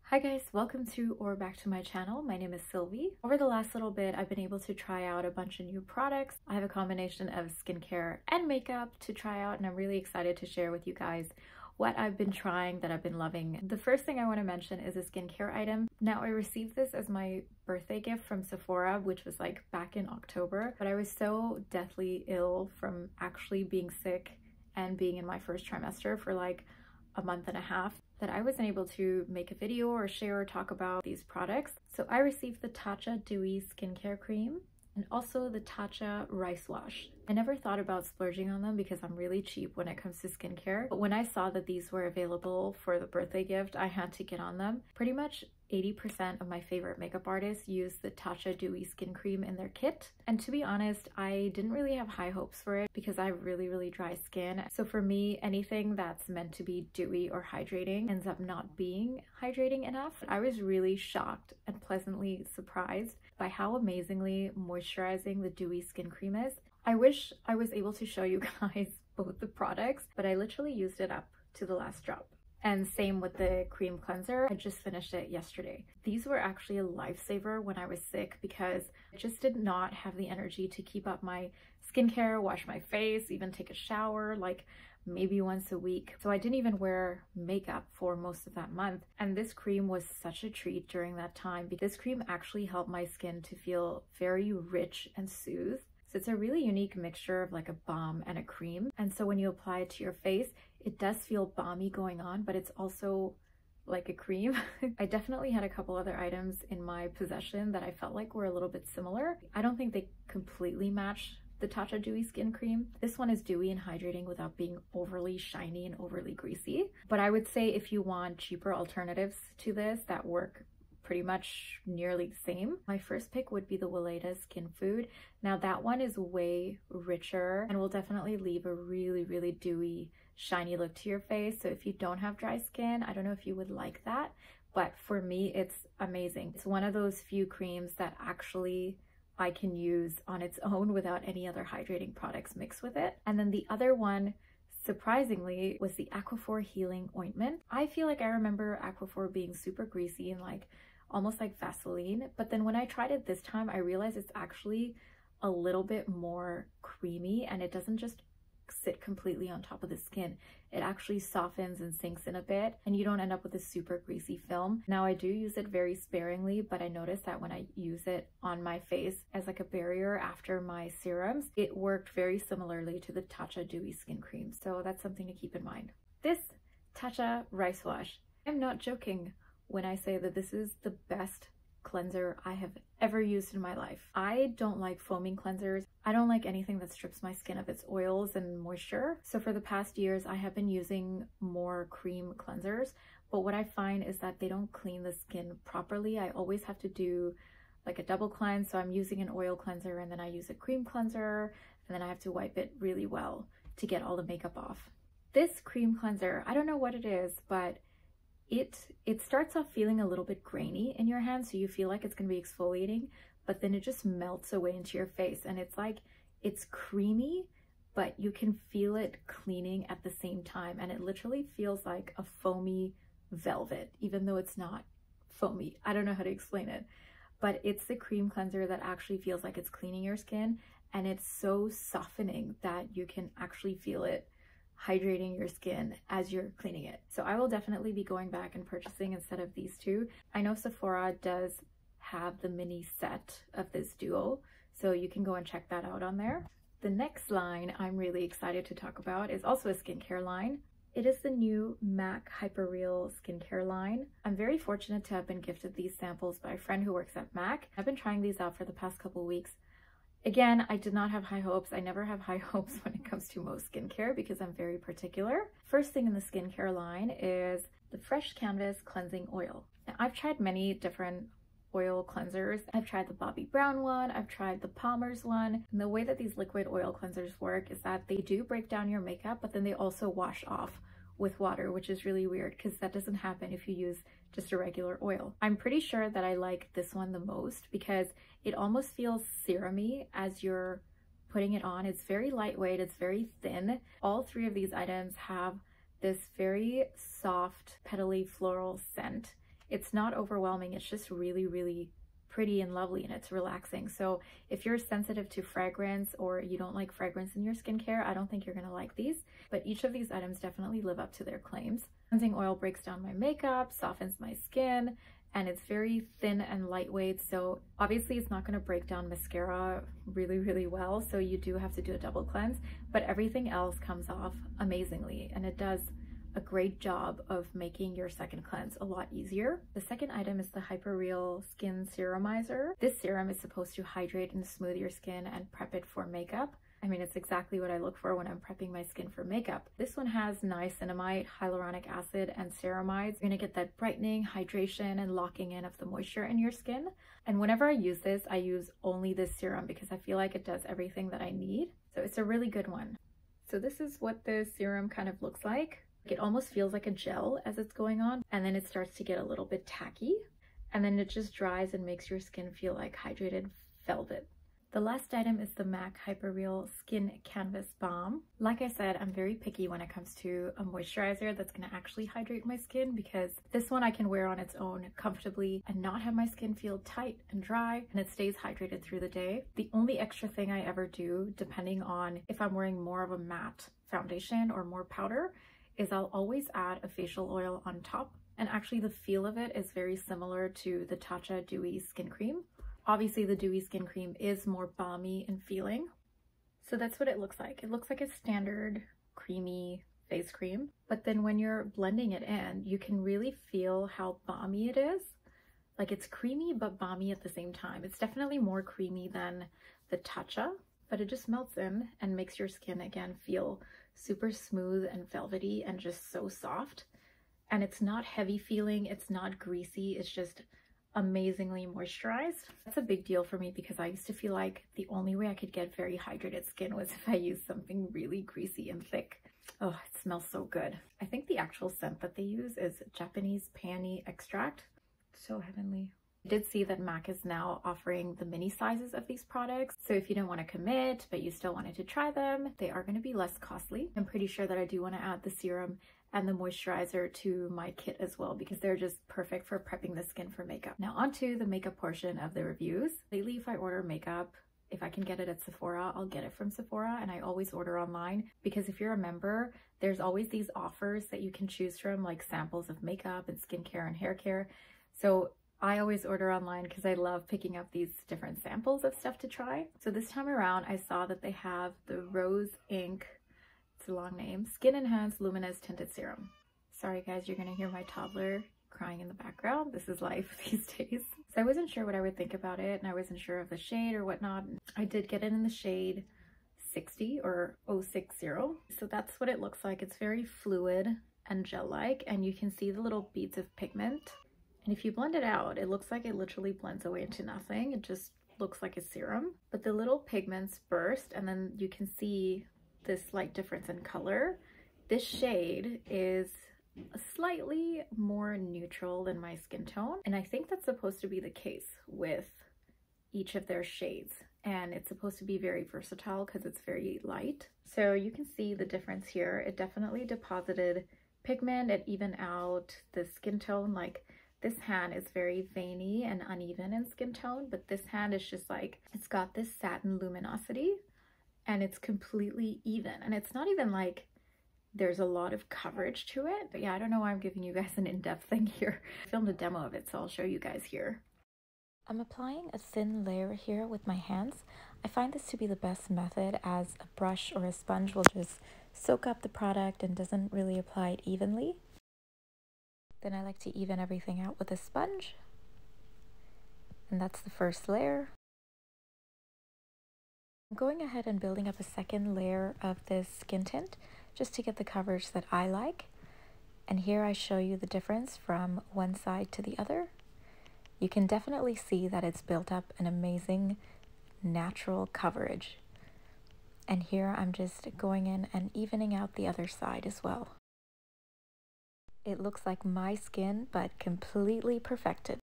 Hi guys, welcome to or back to my channel. My name is Sylvie. Over the last little bit, I've been able to try out a bunch of new products. I have a combination of skincare and makeup to try out, and I'm really excited to share with you guys what I've been trying that I've been loving. The first thing I want to mention is a skincare item. Now, I received this as my birthday gift from Sephora, which was like back in October, but I was so deathly ill from actually being sick and being in my first trimester for like a month and a half that I wasn't able to make a video or share or talk about these products. So I received the Tatcha Dewy Skincare Cream and also the Tatcha Rice Wash. I never thought about splurging on them because I'm really cheap when it comes to skincare. But when I saw that these were available for the birthday gift, I had to get on them. Pretty much 80% of my favorite makeup artists use the Tatcha Dewy Skin Cream in their kit. And to be honest, I didn't really have high hopes for it because I have really dry skin. So for me, anything that's meant to be dewy or hydrating ends up not being hydrating enough. I was really shocked and pleasantly surprised by how amazingly moisturizing the Dewy Skin Cream is. I wish I was able to show you guys both the products, but I literally used it up to the last drop. And same with the cream cleanser. I just finished it yesterday. These were actually a lifesaver when I was sick because I just did not have the energy to keep up my skincare, wash my face, even take a shower like maybe once a week. So I didn't even wear makeup for most of that month. And this cream was such a treat during that time because this cream actually helped my skin to feel very rich and soothed. So it's a really unique mixture of like a balm and a cream. And so when you apply it to your face, it does feel balmy going on, but it's also like a cream. I definitely had a couple other items in my possession that I felt like were a little bit similar. I don't think they completely match the Tatcha Dewy Skin Cream. This one is dewy and hydrating without being overly shiny and overly greasy. But I would say if you want cheaper alternatives to this that work pretty much nearly the same, my first pick would be the Weleda Skin Food. Now that one is way richer and will definitely leave a really dewy, shiny look to your face. So if you don't have dry skin, I don't know if you would like that, but for me, it's amazing. It's one of those few creams that actually I can use on its own without any other hydrating products mixed with it. And then the other one, surprisingly, was the Aquaphor Healing Ointment. I feel like I remember Aquaphor being super greasy and like almost like Vaseline, but then when I tried it this time, I realized it's actually a little bit more creamy and it doesn't just sit completely on top of the skin. It actually softens and sinks in a bit and you don't end up with a super greasy film. Now I do use it very sparingly, but I noticed that when I use it on my face as like a barrier after my serums, it worked very similarly to the Tatcha Dewy Skin Cream. So that's something to keep in mind. This Tatcha Rice Wash, I'm not joking when I say that this is the best cleanser I have ever used in my life. I don't like foaming cleansers. I don't like anything that strips my skin of its oils and moisture. So for the past years, I have been using more cream cleansers, but what I find is that they don't clean the skin properly. I always have to do like a double cleanse. So I'm using an oil cleanser and then I use a cream cleanser and then I have to wipe it really well to get all the makeup off. This cream cleanser, I don't know what it is, but it starts off feeling a little bit grainy in your hand, so you feel like it's going to be exfoliating, but then it just melts away into your face and it's like it's creamy, but you can feel it cleaning at the same time, and it literally feels like a foamy velvet even though it's not foamy. I don't know how to explain it, but it's the cream cleanser that actually feels like it's cleaning your skin, and it's so softening that you can actually feel it hydrating your skin as you're cleaning it. So I will definitely be going back and purchasing instead of these two. I know Sephora does have the mini set of this duo, so you can go and check that out on there. The next line I'm really excited to talk about is also a skincare line. It is the new MAC Hyperreal skincare line. I'm very fortunate to have been gifted these samples by a friend who works at MAC. I've been trying these out for the past couple weeks. Again, I did not have high hopes. I never have high hopes when it comes to most skincare because I'm very particular. First thing in the skincare line is the Fresh Canvas Cleansing Oil. Now, I've tried many different oil cleansers. I've tried the Bobbi Brown one, I've tried the Palmer's one. And the way that these liquid oil cleansers work is that they do break down your makeup, but then they also wash off with water, which is really weird because that doesn't happen if you use just a regular oil. I'm pretty sure that I like this one the most because it almost feels serumy as you're putting it on. It's very lightweight, it's very thin. All three of these items have this very soft petally floral scent It's not overwhelming. It's just really, really pretty and lovely, and it's relaxing. So if you're sensitive to fragrance or you don't like fragrance in your skincare, I don't think you're gonna like these, but each of these items definitely live up to their claims. Cleansing oil breaks down my makeup, softens my skin, and it's very thin and lightweight. So obviously it's not going to break down mascara really, really well. So you do have to do a double cleanse, but everything else comes off amazingly. And it does a great job of making your second cleanse a lot easier. The second item is the Hyperreal Skin Serumizer. This serum is supposed to hydrate and smooth your skin and prep it for makeup. I mean, it's exactly what I look for when I'm prepping my skin for makeup. This one has niacinamide, hyaluronic acid, and ceramides. You're gonna get that brightening, hydration, and locking in of the moisture in your skin. And whenever I use this, I use only this serum because I feel like it does everything that I need. So it's a really good one. So this is what the serum kind of looks like. It almost feels like a gel as it's going on, and then it starts to get a little bit tacky, and then it just dries and makes your skin feel like hydrated velvet. The last item is the MAC Hyperreal Skin Canvas Balm. Like I said, I'm very picky when it comes to a moisturizer that's going to actually hydrate my skin, because this one I can wear on its own comfortably and not have my skin feel tight and dry, and it stays hydrated through the day. The only extra thing I ever do, depending on if I'm wearing more of a matte foundation or more powder, is I'll always add a facial oil on top. And actually the feel of it is very similar to the Tatcha Dewy Skin Cream. Obviously the Dewy Skin Cream is more balmy in feeling. So that's what it looks like. It looks like a standard creamy face cream, but then when you're blending it in, you can really feel how balmy it is. Like it's creamy but balmy at the same time. It's definitely more creamy than the Tatcha, but it just melts in and makes your skin again feel super smooth and velvety and just so soft. And it's not heavy feeling, it's not greasy, it's just amazingly moisturized. That's a big deal for me because I used to feel like the only way I could get very hydrated skin was if I used something really greasy and thick. Oh, it smells so good. I think the actual scent that they use is Japanese peony extract. So heavenly. I did see that MAC is now offering the mini sizes of these products. So if you don't want to commit, but you still wanted to try them, they are going to be less costly. I'm pretty sure that I do want to add the serum and the moisturizer to my kit as well, because they're just perfect for prepping the skin for makeup. Now onto the makeup portion of the reviews. Lately, if I order makeup, if I can get it at Sephora, I'll get it from Sephora, and I always order online because if you're a member, there's always these offers that you can choose from, like samples of makeup and skincare and hair care. So I always order online because I love picking up these different samples of stuff to try. So this time around, I saw that they have the Rose Ink, it's a long name, Skin Enhanced Luminous Tinted Serum. Sorry guys, you're gonna hear my toddler crying in the background. This is life these days. So I wasn't sure what I would think about it, and I wasn't sure of the shade or whatnot. I did get it in the shade 60 or 060. So that's what it looks like. It's very fluid and gel-like, and you can see the little beads of pigment. And if you blend it out, it looks like it literally blends away into nothing. It just looks like a serum, but the little pigments burst, and then you can see this slight difference in color. This shade is slightly more neutral than my skin tone, and I think that's supposed to be the case with each of their shades, and it's supposed to be very versatile because it's very light. So you can see the difference here. It definitely deposited pigment. It evened out the skin tone. Like this hand is very veiny and uneven in skin tone, but this hand is just like, it's got this satin luminosity and it's completely even. And it's not even like there's a lot of coverage to it. But yeah, I don't know why I'm giving you guys an in-depth thing here. I filmed a demo of it, so I'll show you guys here. I'm applying a thin layer here with my hands. I find this to be the best method, as a brush or a sponge will just soak up the product and doesn't really apply it evenly. Then I like to even everything out with a sponge. And that's the first layer. I'm going ahead and building up a second layer of this skin tint just to get the coverage that I like. And here I show you the difference from one side to the other. You can definitely see that it's built up an amazing natural coverage. And here I'm just going in and evening out the other side as well. It looks like my skin, but completely perfected.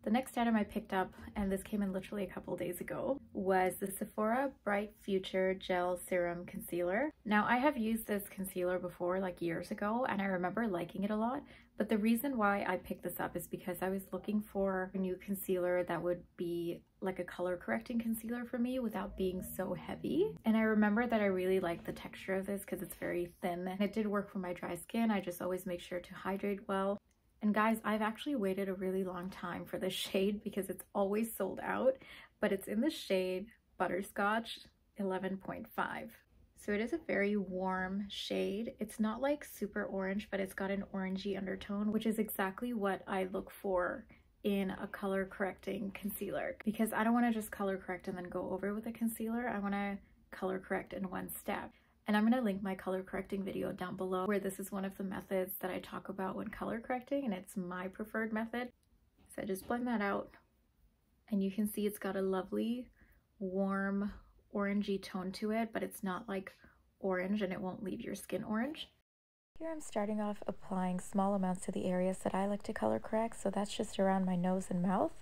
The next item I picked up, and this came in literally a couple days ago, was the Sephora Bright Future Gel Serum Concealer. Now, I have used this concealer before, like years ago, and I remember liking it a lot. But the reason why I picked this up is because I was looking for a new concealer that would be like a color correcting concealer for me without being so heavy. And I remember that I really liked the texture of this because it's very thin, and it did work for my dry skin. I just always make sure to hydrate well. And guys, I've actually waited a really long time for this shade because it's always sold out, but it's in the shade Butterscotch 11.5. So it is a very warm shade. It's not like super orange, but it's got an orangey undertone, which is exactly what I look for in a color correcting concealer, because I don't want to just color correct and then go over with a concealer. I want to color correct in one step. And I'm going to link my color correcting video down below, where this is one of the methods that I talk about when color correcting, and it's my preferred method. So I just blend that out, and you can see it's got a lovely warm orangey tone to it, but it's not like orange, and it won't leave your skin orange. Here I'm starting off applying small amounts to the areas that I like to color correct, so that's just around my nose and mouth.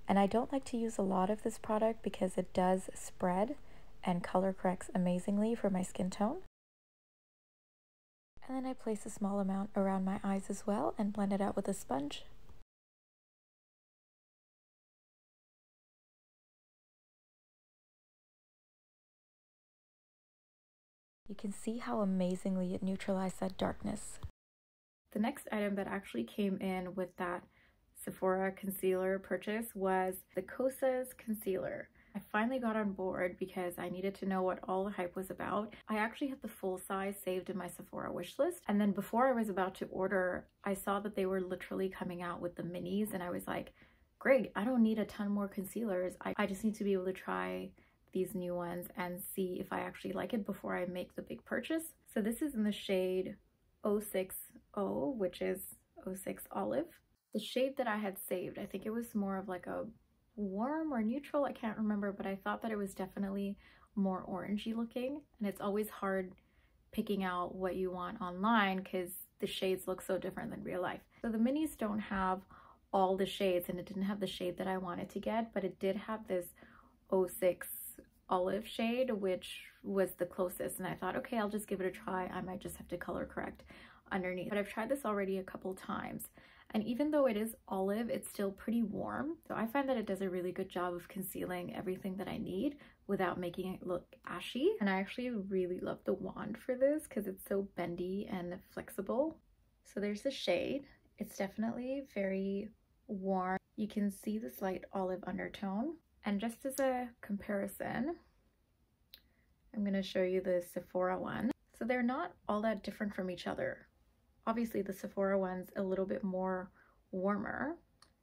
And I don't like to use a lot of this product because it does spread and color corrects amazingly for my skin tone. And then I place a small amount around my eyes as well and blend it out with a sponge. You can see how amazingly it neutralized that darkness. The next item that actually came in with that Sephora concealer purchase was the Kosas concealer. I finally got on board because I needed to know what all the hype was about. I actually had the full size saved in my Sephora wish list, and then before I was about to order, I saw that they were literally coming out with the minis, and I was like, great, I don't need a ton more concealers. I just need to be able to try these new ones and see if I actually like it before I make the big purchase. So this is in the shade 060, which is 06 Olive. The shade that I had saved, I think it was more of like a warm or neutral, I can't remember, but I thought that it was definitely more orangey looking, and it's always hard picking out what you want online because the shades look so different than real life. So the minis don't have all the shades, and it didn't have the shade that I wanted to get, but it did have this 06 Olive shade, which was the closest, and I thought, okay, I'll just give it a try. I might just have to color correct underneath. But I've tried this already a couple times, and even though it is olive, it's still pretty warm. So I find that it does a really good job of concealing everything that I need without making it look ashy. And I actually really love the wand for this because it's so bendy and flexible. So there's the shade. It's definitely very warm. You can see the slight olive undertone. And just as a comparison, I'm going to show you the Sephora one. So they're not all that different from each other. Obviously the Sephora one's a little bit more warmer,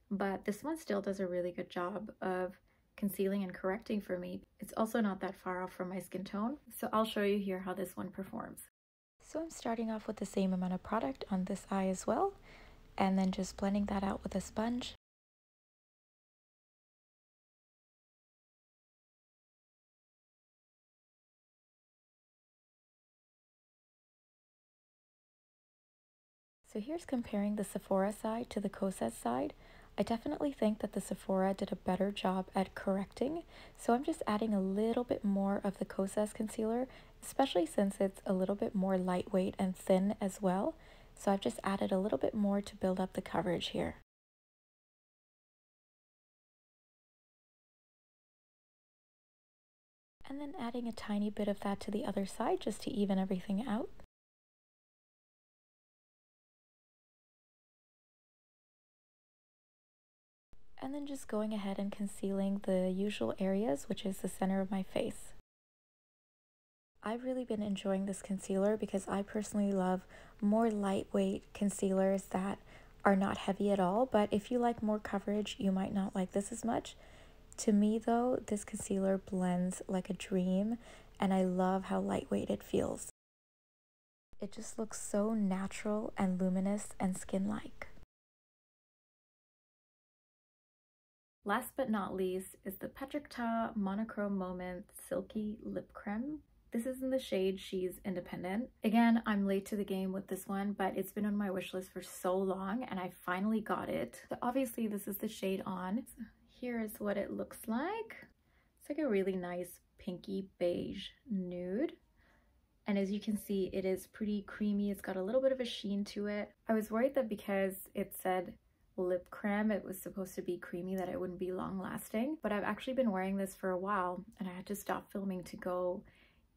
but this one still does a really good job of concealing and correcting for me. It's also not that far off from my skin tone. So I'll show you here how this one performs. So I'm starting off with the same amount of product on this eye as well, and then just blending that out with a sponge. So here's comparing the Sephora side to the Kosas side. I definitely think that the Sephora did a better job at correcting, so I'm just adding a little bit more of the Kosas concealer, especially since it's a little bit more lightweight and thin as well. So I've just added a little bit more to build up the coverage here. And then adding a tiny bit of that to the other side just to even everything out. And then just going ahead and concealing the usual areas, which is the center of my face. I've really been enjoying this concealer because I personally love more lightweight concealers that are not heavy at all, but if you like more coverage, you might not like this as much. To me though, this concealer blends like a dream, and I love how lightweight it feels. It just looks so natural and luminous and skin-like. Last but not least is the Tatcha Monochrome Moment Silky Lip Creme. This is in the shade She's Independent. Again, I'm late to the game with this one, but it's been on my wish list for so long and I finally got it. So obviously this is the shade On. Here is what it looks like. It's like a really nice pinky beige nude. And as you can see, it is pretty creamy. It's got a little bit of a sheen to it. I was worried that because it said lip creme, it was supposed to be creamy, that it wouldn't be long lasting. But I've actually been wearing this for a while and I had to stop filming to go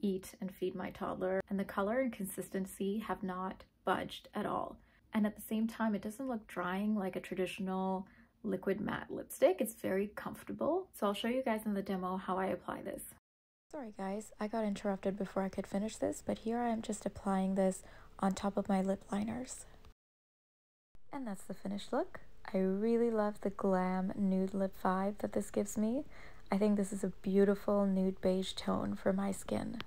eat and feed my toddler. And the color and consistency have not budged at all. And at the same time, it doesn't look drying like a traditional liquid matte lipstick. It's very comfortable. So I'll show you guys in the demo how I apply this. Sorry guys, I got interrupted before I could finish this, but here I am just applying this on top of my lip liners. And that's the finished look. I really love the glam nude lip vibe that this gives me. I think this is a beautiful nude beige tone for my skin.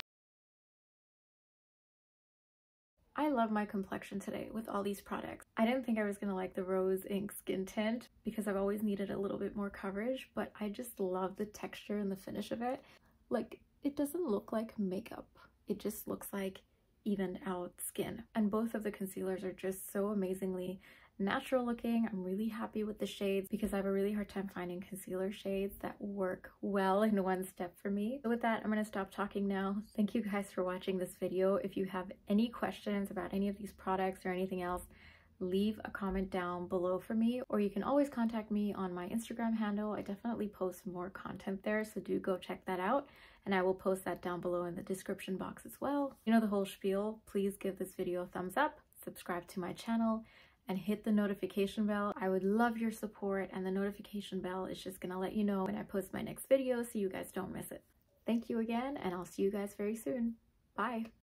I love my complexion today with all these products. I didn't think I was gonna like the Rose Ink Skin Tint because I've always needed a little bit more coverage, but I just love the texture and the finish of it. Like, it doesn't look like makeup. It just looks like evened out skin. And both of the concealers are just so amazingly natural looking. I'm really happy with the shades because I have a really hard time finding concealer shades that work well in one step for me. So with that, I'm gonna stop talking now. Thank you guys for watching this video. If you have any questions about any of these products or anything else, leave a comment down below for me, or you can always contact me on my Instagram handle. I definitely post more content there, so do go check that out, and I will post that down below in the description box as well. You know the whole spiel. Please give this video a thumbs up, subscribe to my channel, and hit the notification bell. I would love your support, and the notification bell is just gonna let you know when I post my next video so you guys don't miss it. Thank you again, and I'll see you guys very soon. Bye!